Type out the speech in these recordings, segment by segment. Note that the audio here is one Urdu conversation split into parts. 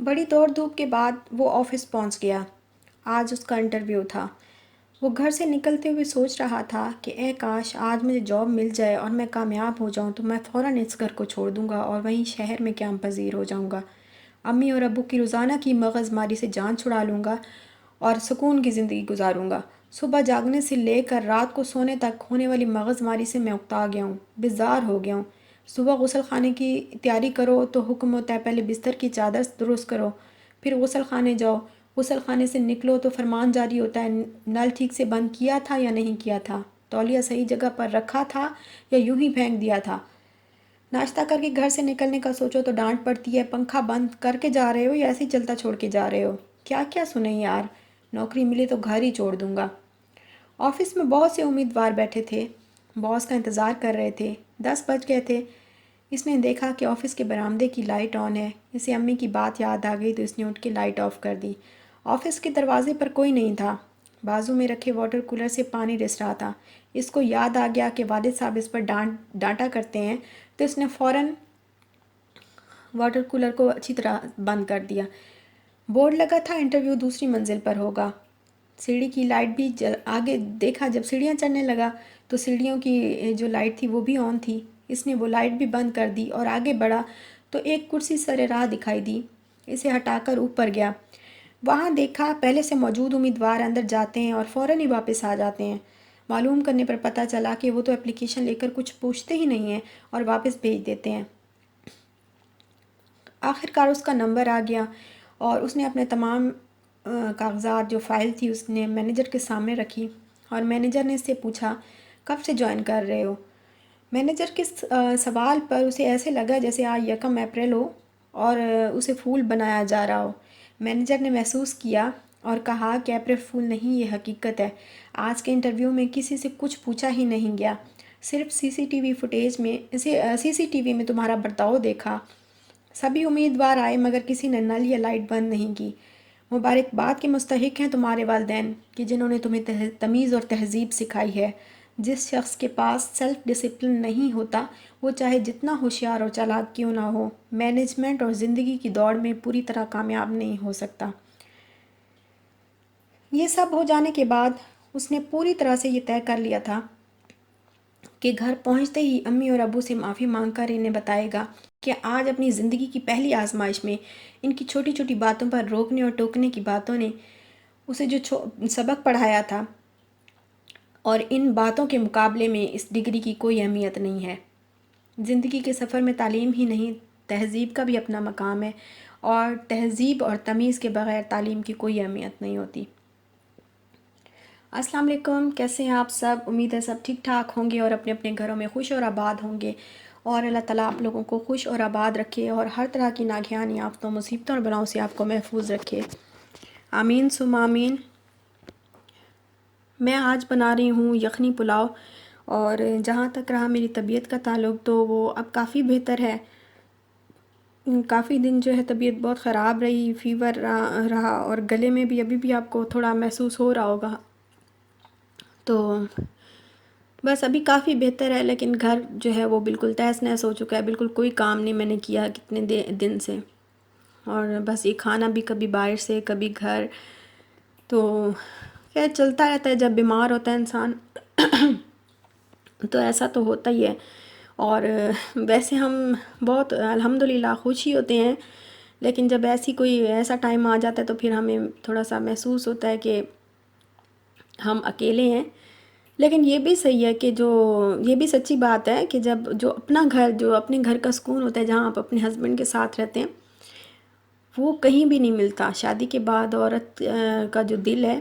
بڑی دوڑ دھوپ کے بعد وہ آفس پہنچ گیا۔ آج اس کا انٹرویو تھا۔ وہ گھر سے نکلتے ہوئے سوچ رہا تھا کہ اے کاش آج مجھے جاب مل جائے اور میں کامیاب ہو جاؤں تو میں فوراً اس گھر کو چھوڑ دوں گا اور وہیں شہر میں قیام پذیر ہو جاؤں گا۔ امی اور ابو کی روزانہ کی مغز ماری سے جان چھڑا لوں گا اور سکون کی زندگی گزاروں گا۔ صبح جاگنے سے لے کر رات کو سونے تک ہونے والی مغز ماری سے میں اکتا گیا ہوں، بیزار ہو گیا ہوں۔ صبح غسل خانے کی تیاری کرو تو حکم ہوتا ہے پہلے بستر کی چادر درست کرو، پھر غسل خانے جاؤ۔ غسل خانے سے نکلو تو فرمان جاری ہوتا ہے نل ٹھیک سے بند کیا تھا یا نہیں کیا تھا، تولیہ صحیح جگہ پر رکھا تھا یا یوں ہی پھینک دیا تھا۔ ناشتہ کر کے گھر سے نکلنے کا سوچو تو ڈانٹ پڑتی ہے، پنکھا بند کر کے جا رہے ہو یا ایسے ہی چلتا چھوڑ کے جا رہے ہو؟ کیا کیا سنیں یار، نوکری ملی تو گھر ہی چھوڑ دوں گا۔ آفس میں بہت سے امیدوار بیٹھے تھے، باس کا انتظار کر رہے تھے۔ 10 بج گئے تھے۔ اس نے دیکھا کہ آفس کے برآمدے کی لائٹ آن ہے۔ اسے امی کی بات یاد آ گئی تو اس نے اٹھ کے لائٹ آف کر دی۔ آفس کے دروازے پر کوئی نہیں تھا۔ بازو میں رکھے واٹر کولر سے پانی رس رہا تھا۔ اس کو یاد آ گیا کہ والد صاحب اس پر ڈانٹا کرتے ہیں تو اس نے فوراً واٹر کولر کو اچھی طرح بند کر دیا۔ بورڈ لگا تھا انٹرویو دوسری منزل پر ہوگا۔ سیڑھی کی لائٹ بھی آگے دیکھا، جب سیڑھیاں چڑھنے لگا تو سیڑھیوں کی جو لائٹ تھی وہ بھی آن تھی۔ اس نے وہ لائٹ بھی بند کر دی اور آگے بڑھا تو ایک کرسی سر راہ دکھائی دی۔ اسے ہٹا کر اوپر گیا۔ وہاں دیکھا پہلے سے موجود امیدوار اندر جاتے ہیں اور فوراً ہی واپس آ جاتے ہیں۔ معلوم کرنے پر پتہ چلا کہ وہ تو اپلیکیشن لے کر کچھ پوچھتے ہی نہیں ہیں اور واپس بھیج دیتے ہیں۔ آخرکار اس کا نمبر آ گیا اور اس نے اپنے تمام کاغذات جو فائل تھی اس نے مینیجر کے سامنے رکھی اور مینیجر نے اس سے پوچھا کب سے جوائن کر رہے ہو؟ مینیجر کے سوال پر اسے ایسے لگا جیسے آج 1 اپریل ہو اور اسے پھول بنایا جا رہا ہو۔ مینیجر نے محسوس کیا اور کہا کہ اپریل پھول نہیں، یہ حقیقت ہے۔ آج کے انٹرویو میں کسی سے کچھ پوچھا ہی نہیں گیا، صرف سی سی ٹی وی میں تمہارا برتاؤ دیکھا۔ سبھی امیدوار آئے مگر کسی نے نل یا لائٹ بند نہیں کی۔ مبارکباد کے مستحق ہیں تمہارے والدین کہ جنہوں نے تمہیں تمیز اور تہذیب سکھائی ہے۔ جس شخص کے پاس سیلف ڈسپلن نہیں ہوتا وہ چاہے جتنا ہوشیار اور چالاک کیوں نہ ہو، مینجمنٹ اور زندگی کی دوڑ میں پوری طرح کامیاب نہیں ہو سکتا۔ یہ سب ہو جانے کے بعد اس نے پوری طرح سے یہ طے کر لیا تھا کہ گھر پہنچتے ہی امی اور ابو سے معافی مانگ کر انہیں بتائے گا کہ آج اپنی زندگی کی پہلی آزمائش میں ان کی چھوٹی چھوٹی باتوں پر روکنے اور ٹوکنے کی باتوں نے اسے جو سبق پڑھایا تھا اور ان باتوں کے مقابلے میں اس ڈگری کی کوئی اہمیت نہیں ہے۔ زندگی کے سفر میں تعلیم ہی نہیں، تہذیب کا بھی اپنا مقام ہے اور تہذیب اور تمیز کے بغیر تعلیم کی کوئی اہمیت نہیں ہوتی۔ السلام علیکم، کیسے ہیں آپ سب؟ امید ہے سب ٹھیک ٹھاک ہوں گے اور اپنے اپنے گھروں میں خوش اور آباد ہوں گے، اور اللہ تعالیٰ آپ لوگوں کو خوش اور آباد رکھے اور ہر طرح کی ناگہانی آفتوں، مصیبتوں اور بلاؤں سے آپ کو محفوظ رکھے، آمین ثم آمین۔ میں آج بنا رہی ہوں یخنی پلاؤ، اور جہاں تک رہا میری طبیعت کا تعلق تو وہ اب کافی بہتر ہے۔ کافی دن جو ہے طبیعت بہت خراب رہی، فیور رہا اور گلے میں بھی ابھی بھی آپ کو تھوڑا محسوس ہو رہا ہوگا، تو بس ابھی کافی بہتر ہے، لیکن گھر جو ہے وہ بالکل تہس نہس ہو چکا ہے، بالکل کوئی کام نہیں میں نے کیا کتنے دن سے، اور بس یہ کھانا بھی کبھی باہر سے کبھی گھر، تو خیر چلتا رہتا ہے، جب بیمار ہوتا ہے انسان تو ایسا تو ہوتا ہی ہے۔ اور ویسے ہم بہت الحمدللہ خوش ہی ہوتے ہیں، لیکن جب ایسا ٹائم آ جاتا ہے تو پھر ہمیں تھوڑا سا محسوس ہوتا ہے کہ ہم اکیلے ہیں۔ لیکن یہ بھی صحیح ہے کہ یہ بھی سچی بات ہے کہ جو اپنے گھر کا سکون ہوتا ہے، جہاں آپ اپنے ہسبینڈ کے ساتھ رہتے ہیں، وہ کہیں بھی نہیں ملتا۔ شادی کے بعد عورت کا جو دل ہے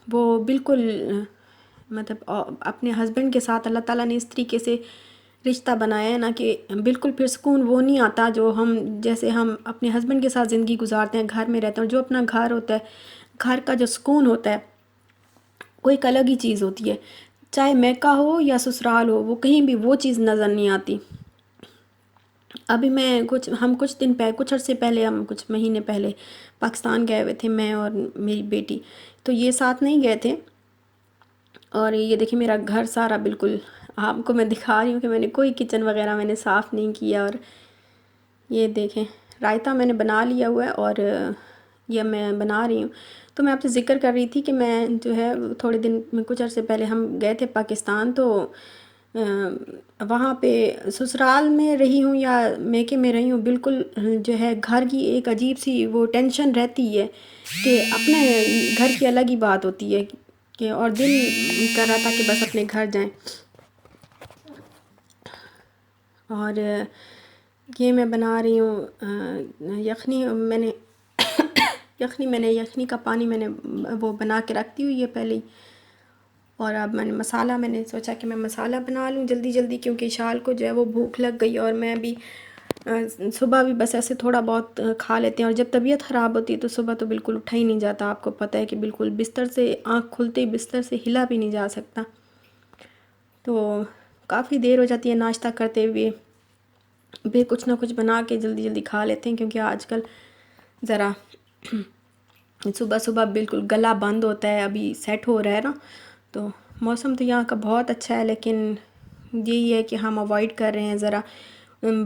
وہ بالکل مطلب اپنے ہسبینڈ کے ساتھ اللہ تعالیٰ نے اس طریقے سے رشتہ بنایا ہے نا کہ بالکل پھر سکون وہ نہیں آتا جو جیسے ہم اپنے ہسبینڈ کے ساتھ زندگی گزارتے ہیں، گھر میں رہتے ہیں، اور جو اپنا گھر ہوتا ہے، گھر کا جو سکون ہوتا ہے وہ ایک الگ ہی چیز ہوتی ہے، چاہے میکہ ہو یا سسرال ہو، وہ کہیں بھی وہ چیز نظر نہیں آتی۔ ابھی کچھ عرصے پہلے، ہم کچھ مہینے پہلے پاکستان گئے ہوئے تھے، میں اور میری بیٹی، تو یہ ساتھ نہیں گئے تھے، اور یہ دیکھیں میرا گھر سارا بالکل آپ کو میں دکھا رہی ہوں کہ میں نے کوئی کچن وغیرہ میں نے صاف نہیں کیا، اور یہ دیکھیں رائتا میں نے بنا لیا ہوا ہے اور یہ میں بنا رہی ہوں. تو میں آپ سے ذکر کر رہی تھی کہ میں جو ہے تھوڑے دن میں کچھ عرصے پہلے ہم گئے تھے پاکستان، تو وہاں پہ سسرال میں رہی ہوں یا میکے میں رہی ہوں، بالکل جو ہے گھر کی ایک عجیب سی وہ ٹینشن رہتی ہے کہ اپنے گھر کی الگ ہی بات ہوتی ہے کہ اور دل کر رہا تھا کہ بس اپنے گھر جائیں. اور یہ میں بنا رہی ہوں یخنی. یخنی کا پانی میں نے وہ بنا کے رکھتی ہوئی ہے پہلے ہی. اور اب میں نے میں نے سوچا کہ میں مسالہ بنا لوں جلدی جلدی، کیونکہ شال کو جو ہے وہ بھوک لگ گئی اور میں بھی صبح بھی بس ایسے تھوڑا بہت کھا لیتے ہیں، اور جب طبیعت خراب ہوتی ہے تو صبح تو بالکل اٹھا ہی نہیں جاتا. آپ کو پتہ ہے کہ بالکل بستر سے آنکھ کھلتے ہی بستر سے ہلا بھی نہیں جا سکتا. تو کافی دیر ہو جاتی ہے ناشتہ کرتے ہوئے، بھی کچھ نہ کچھ بنا کے جلدی جلدی کھا لیتے ہیں، کیونکہ آج کل ذرا صبح صبح بالکل گلا بند ہوتا ہے. ابھی سیٹ ہو رہا ہے نا، تو موسم تو یہاں کا بہت اچھا ہے، لیکن یہی ہے کہ ہم اوائڈ کر رہے ہیں ذرا.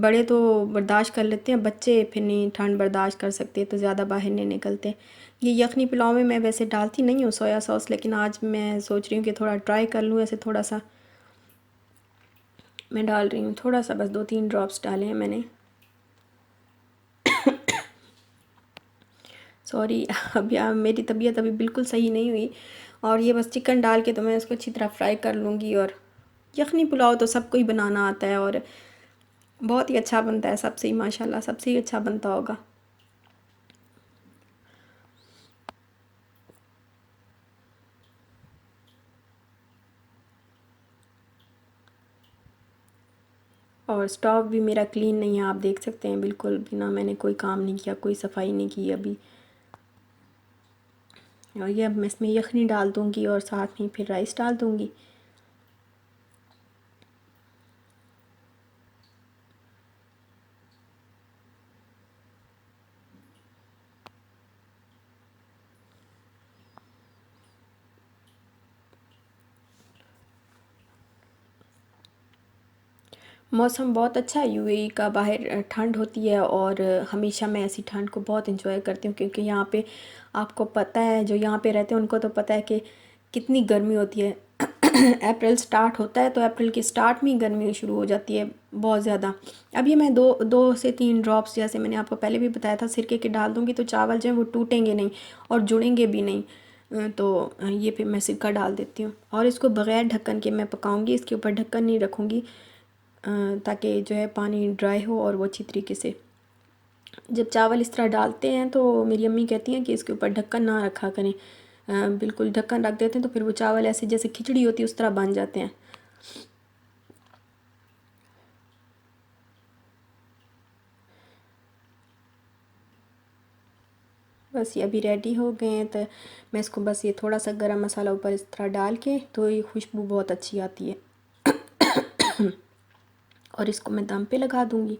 بڑے تو برداشت کر لیتے ہیں، بچے پھر نہیں ٹھنڈ برداشت کر سکتے تو زیادہ باہر نہیں نکلتے. یہ یخنی پلاؤ میں ویسے ڈالتی نہیں ہوں سویا سوس، لیکن آج میں سوچ رہی ہوں کہ تھوڑا ٹرائی کر لوں. ایسے تھوڑا سا میں ڈال رہی ہوں، تھوڑا سا بس 2-3 ڈراپس ڈالے ہیں میں نے. سوری، ابھی میری طبیعت ابھی بالکل صحیح نہیں ہوئی، اور یہ بس چکن ڈال کے تو میں اس کو اچھی طرح فرائی کر لوں گی. اور یخنی پلاؤ تو سب کو ہی بنانا آتا ہے اور بہت ہی اچھا بنتا ہے، سب سے ہی ماشاءاللہ سب سے ہی اچھا بنتا ہوگا. اور اسٹاک بھی میرا کلین نہیں ہے، آپ دیکھ سکتے ہیں بالکل بنا میں نے کوئی کام نہیں کیا، کوئی صفائی نہیں کی ابھی. اور یہ اب میں اس میں یخنی ڈال دوں گی اور ساتھ میں پھر رائس ڈال دوں گی. موسم بہت اچھا ہے یو اے ای کا. باہر ٹھنڈ ہوتی ہے اور ہمیشہ میں ایسی ٹھنڈ کو بہت انجوائے کرتی ہوں، کیونکہ یہاں پہ آپ کو پتہ ہے جو یہاں پہ رہتے ہیں ان کو تو پتہ ہے کہ کتنی گرمی ہوتی ہے. اپریل سٹارٹ ہوتا ہے تو اپریل کے سٹارٹ میں ہی گرمی شروع ہو جاتی ہے بہت زیادہ. اب یہ میں 2 سے 3 ڈراپس جیسے میں نے آپ کو پہلے بھی بتایا تھا سرکے کے ڈال دوں گی تو چاول جو ہیں وہ ٹوٹیں گے نہیں اور جڑیں گے بھی نہیں. تو یہ پھر میں سرکہ ڈال دیتی ہوں اور اس کو بغیر ڈھکن کے میں پکاؤں گی. اس کے اوپر ڈھکن نہیں رکھوں گی تاکہ جو ہے پانی ڈرائی ہو اور وہ اچھی طریقے سے. جب چاول اس طرح ڈالتے ہیں تو میری امی کہتی ہیں کہ اس کے اوپر ڈھکن نہ رکھا کریں. بالکل ڈھکن رکھ دیتے ہیں تو پھر وہ چاول ایسے جیسے کھچڑی ہوتی ہے اس طرح بن جاتے ہیں. بس یہ ابھی ریڈی ہو گئے ہیں، تو میں اس کو بس یہ تھوڑا سا گرم مسالہ اوپر اس طرح ڈال کے تو یہ خوشبو بہت اچھی آتی ہے. اور اس کو میں دم پہ لگا دوں گی.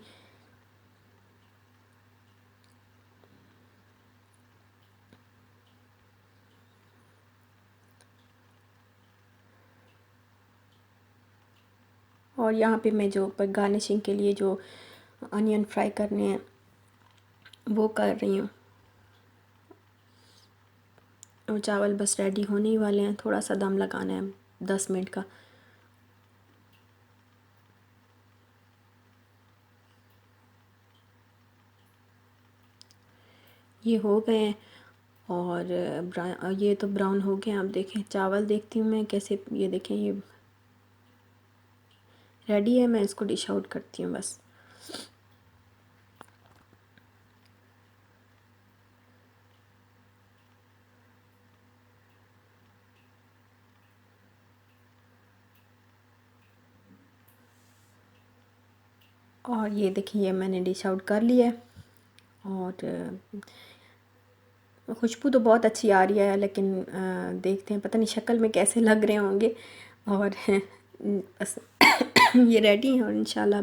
اور یہاں پہ میں جو اوپر گارنشنگ کے لیے جو انین فرائی کرنے ہیں وہ کر رہی ہوں. اور چاول بس ریڈی ہونے ہی والے ہیں، تھوڑا سا دم لگانا ہے 10 منٹ کا. یہ ہو گئے ہیں اور یہ تو براؤن ہو گئے ہیں. آپ دیکھیں چاول دیکھتی ہوں میں کیسے، یہ دیکھیں یہ ریڈی ہے. میں اس کو ڈش آؤٹ کرتی ہوں بس. اور یہ دیکھیں یہ میں نے ڈش آؤٹ کر لیا ہے اور خوشبو تو بہت اچھی آ رہی ہے، لیکن دیکھتے ہیں پتہ نہیں شکل میں کیسے لگ رہے ہوں گے. اور بس یہ ریڈی ہیں اور انشاءاللہ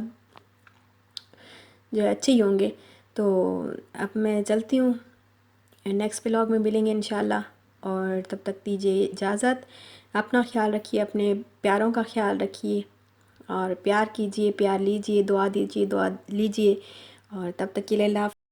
جو ہے اچھے ہی ہوں گے. تو اب میں چلتی ہوں، نیکسٹ ولاگ میں ملیں گے انشاءاللہ. اور تب تک دیجیے اجازت. اپنا خیال رکھیے، اپنے پیاروں کا خیال رکھیے اور پیار کیجیے، پیار لیجیے، دعا دیجیے، دعا لیجیے. اور تب تک کے لیے اللہ حافظ.